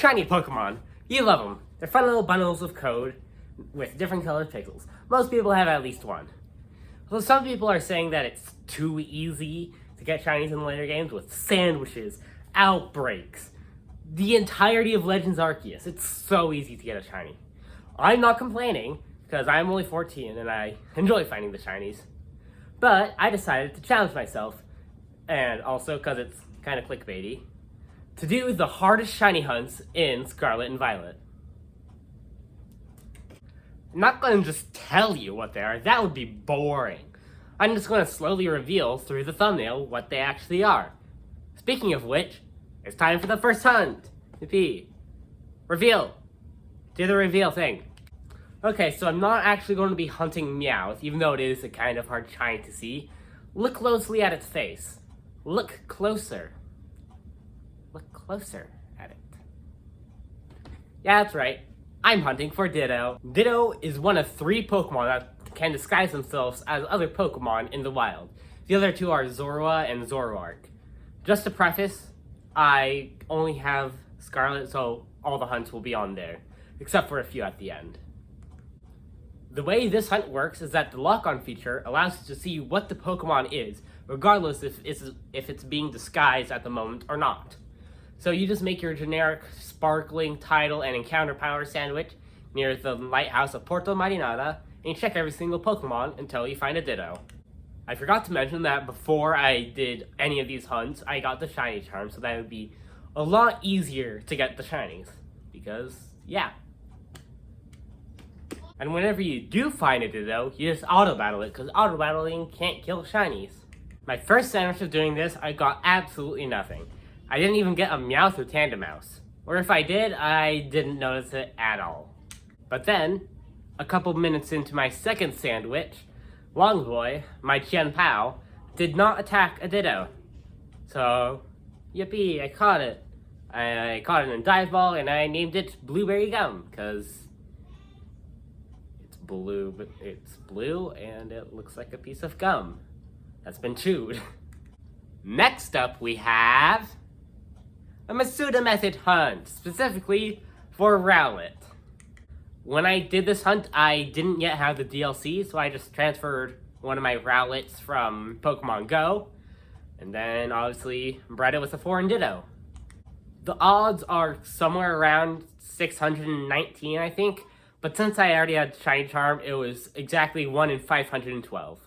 shiny Pokemon. You love them. They're fun little bundles of code with different colored pixels. Most people have at least one. So some people are saying that it's too easy to get shinies in later games with sandwiches, outbreaks, the entirety of Legends Arceus. It's so easy to get a shiny. I'm not complaining, because I'm only 14 and I enjoy finding the shinies. But I decided to challenge myself, and also because it's kind of clickbaity, to do the hardest shiny hunts in Scarlet and Violet. I'm not going to just tell you what they are, that would be boring. I'm just going to slowly reveal through the thumbnail what they actually are. Speaking of which, it's time for the first hunt. Yippee. Reveal. Do the reveal thing. Okay, so I'm not actually going to be hunting Meowth, even though it is a kind of hard shiny to see. Look closely at its face. Look closer. Look closer at it. Yeah, that's right. I'm hunting for Ditto. Ditto is one of 3 Pokemon that can disguise themselves as other Pokemon in the wild. The other 2 are Zorua and Zoroark. Just to preface, I only have Scarlet, so all the hunts will be on there, except for a few at the end. The way this hunt works is that the lock-on feature allows you to see what the Pokemon is, regardless if it's being disguised at the moment or not. So you just make your generic sparkling title and encounter power sandwich near the lighthouse of Porto Marinada, and you check every single Pokemon until you find a Ditto. I forgot to mention that before I did any of these hunts, I got the shiny charm, so that it would be a lot easier to get the shinies. Because, yeah. And whenever you do find a Ditto, you just auto-battle it, because auto-battling can't kill shinies. My first sandwich of doing this, I got absolutely nothing. I didn't even get a Meowth or Tandemaus. Or if I did, I didn't notice it at all. But then, a couple minutes into my second sandwich, Longboy, my Qian Pao, did not attack a Ditto. So, yippee, I caught it. I caught it in a dive ball and I named it Blueberry Gum, because it's blue and it looks like a piece of gum that's been chewed. Next up we have a Masuda method hunt, specifically for Rowlet. When I did this hunt, I didn't yet have the DLC, so I just transferred one of my Rowlets from Pokemon Go, and then obviously bred it with a foreign Ditto. The odds are somewhere around 619, I think, but since I already had Shiny Charm, it was exactly 1 in 512.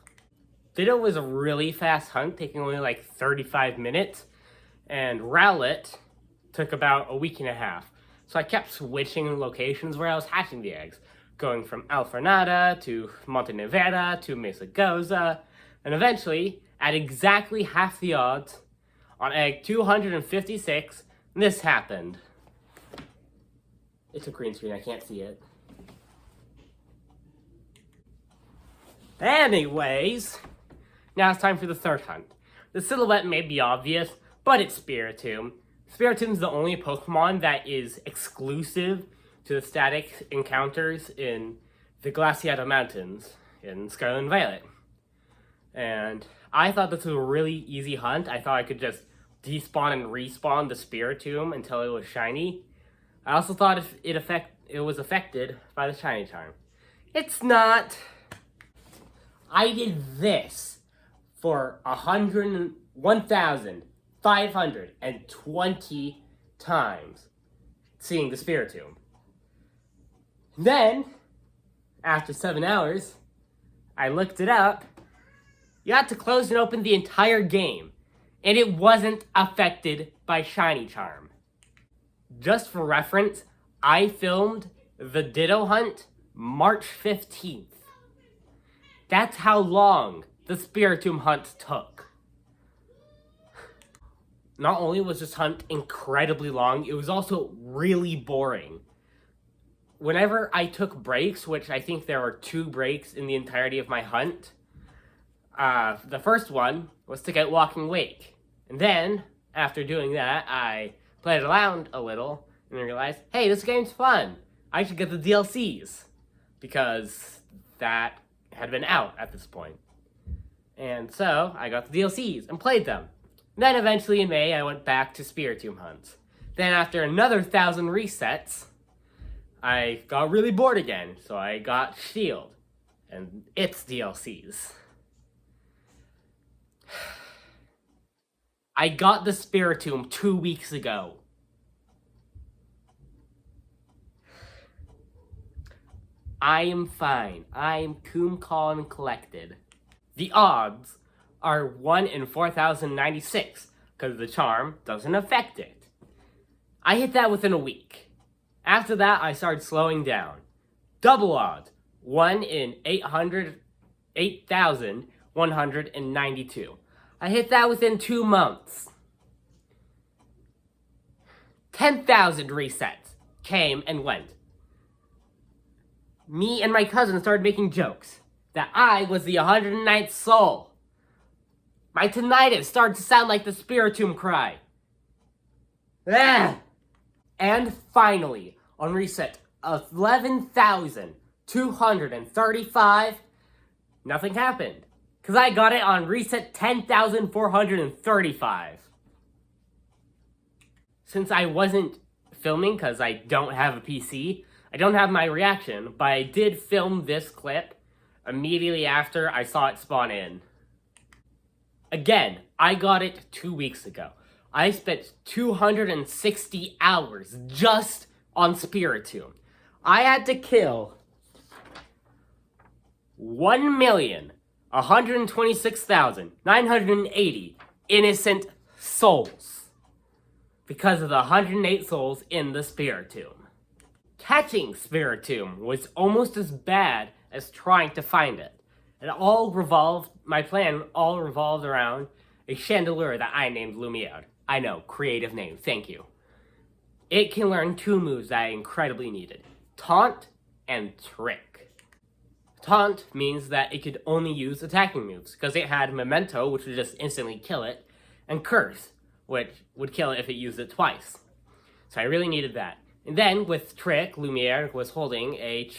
Ditto was a really fast hunt, taking only like 35 minutes, and Rowlet took about a week and a half. So I kept switching locations where I was hatching the eggs, going from Alfornada to Monte Nevada to Mesa Goza, and eventually, at exactly half the odds, on egg 256, this happened. It's a green screen, I can't see it. Anyways, now it's time for the third hunt. The silhouette may be obvious, but it's Spiritomb. Spiritom's the only Pokemon that is exclusive to the static encounters in the Glaciado Mountains in Scarlet and Violet. And I thought this was a really easy hunt. I thought I could just despawn and respawn the Spiritomb until it was shiny. I also thought it was affected by the shiny charm. It's not. I did this for 1,520 times seeing the Spiritomb. Then, after 7 hours, I looked it up. You had to close and open the entire game, and it wasn't affected by Shiny Charm. Just for reference, I filmed the Ditto hunt March 15th. That's how long the Spiritomb hunt took. Not only was this hunt incredibly long, it was also really boring. Whenever I took breaks, which I think there were 2 breaks in the entirety of my hunt, the first one was to get Walking Wake. And then, after doing that, I played around a little and realized, hey, this game's fun. I should get the DLCs. Because that had been out at this point. And so, I got the DLCs and played them. Then eventually in May, I went back to Spiritomb hunts. Then after another 1,000 resets, I got really bored again, so I got Shield and its DLCs. I got the Spiritomb 2 weeks ago. I am fine. I am cool, calm, and collected. The odds are 1 in 4,096, because the charm doesn't affect it. I hit that within a week. After that, I started slowing down. Double odds, 1 in 8,192. I hit that within 2 months. 10,000 resets came and went. Me and my cousin started making jokes that I was the 109th soul. My tinnitus started to sound like the Spiritomb cry. Ah! And finally, on reset 11,235, nothing happened. Because I got it on reset 10,435. Since I wasn't filming because I don't have a PC, I don't have my reaction, but I did film this clip immediately after I saw it spawn in. Again, I got it 2 weeks ago. I spent 260 hours just on Spiritomb. I had to kill 1,126,980 innocent souls because of the 108 souls in the Spiritomb. Catching Spiritomb was almost as bad as trying to find it. My plan all revolved around a chandelier that I named Lumiere. I know, creative name, thank you. It can learn 2 moves that I incredibly needed. Taunt and Trick. Taunt means that it could only use attacking moves, because it had Memento, which would just instantly kill it, and Curse, which would kill it if it used it twice. So I really needed that. And then, with Trick, Lumiere was holding a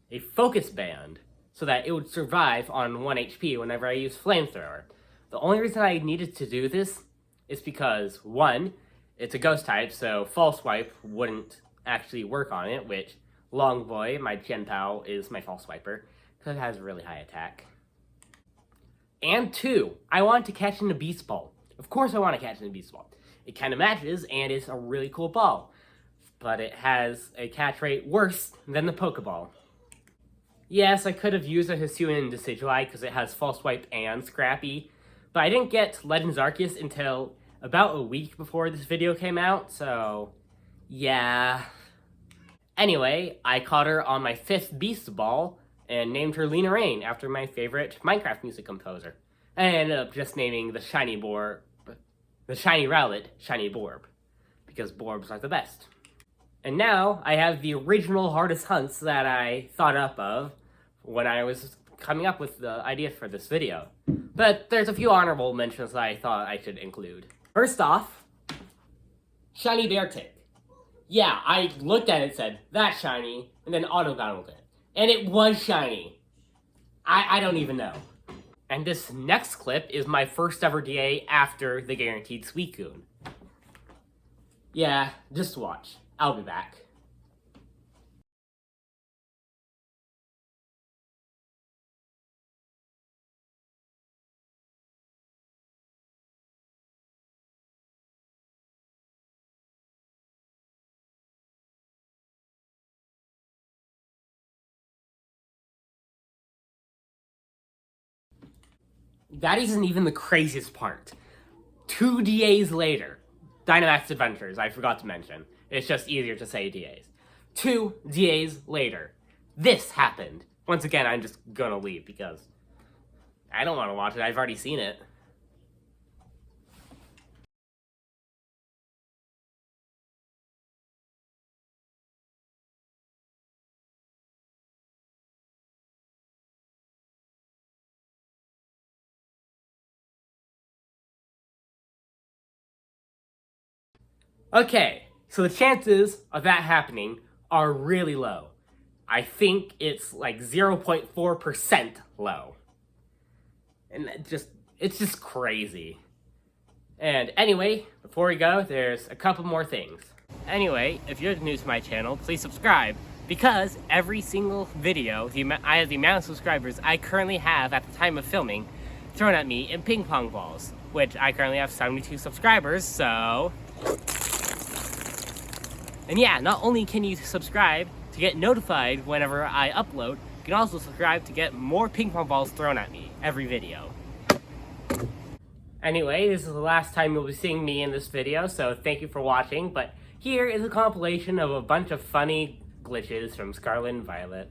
a focus band, so that it would survive on 1 HP whenever I used Flamethrower. The only reason I needed to do this is because, 1, it's a ghost type, so False Swipe wouldn't actually work on it, which Longboy, my Gen Pal, is my False Swiper, because it has a really high attack. And 2, I wanted to catch in a Beast Ball. Of course I want to catch in a Beast Ball. It kind of matches, and it's a really cool ball. But it has a catch rate worse than the Pokeball. Yes, I could have used a Hisuian Decidueye because it has False Swipe and Scrappy, but I didn't get Legends Arceus until about a week before this video came out, so yeah. Anyway, I caught her on my 5th Beast Ball and named her Lena Raine after my favorite Minecraft music composer. And I ended up just naming the shiny Rowlet Shiny Borb, because Borbs are the best. And now I have the original hardest hunts that I thought up of when I was coming up with the idea for this video. But there's a few honorable mentions that I thought I should include. First off, Shiny Beartic. Yeah, I looked at it and said, that's shiny, and then auto-battled it. And it was shiny. I don't even know. And this next clip is my first ever DA after the guaranteed Suicune. Yeah, just watch. I'll be back. That isn't even the craziest part. 2 DAs later, Dynamax Adventures, I forgot to mention. It's just easier to say DAs. 2 DAs later, this happened. Once again, I'm just gonna leave because I don't want to watch it. I've already seen it. Okay, so the chances of that happening are really low. I think it's like 0.4% low. And it's just crazy. And anyway, before we go, there's a couple more things. Anyway, if you're new to my channel, please subscribe, because every single video, I have the amount of subscribers I currently have at the time of filming thrown at me in ping pong balls, which I currently have 72 subscribers, so... And yeah, not only can you subscribe to get notified whenever I upload, you can also subscribe to get more ping pong balls thrown at me every video. Anyway, this is the last time you'll be seeing me in this video, so thank you for watching, but here is a compilation of a bunch of funny glitches from Scarlet and Violet.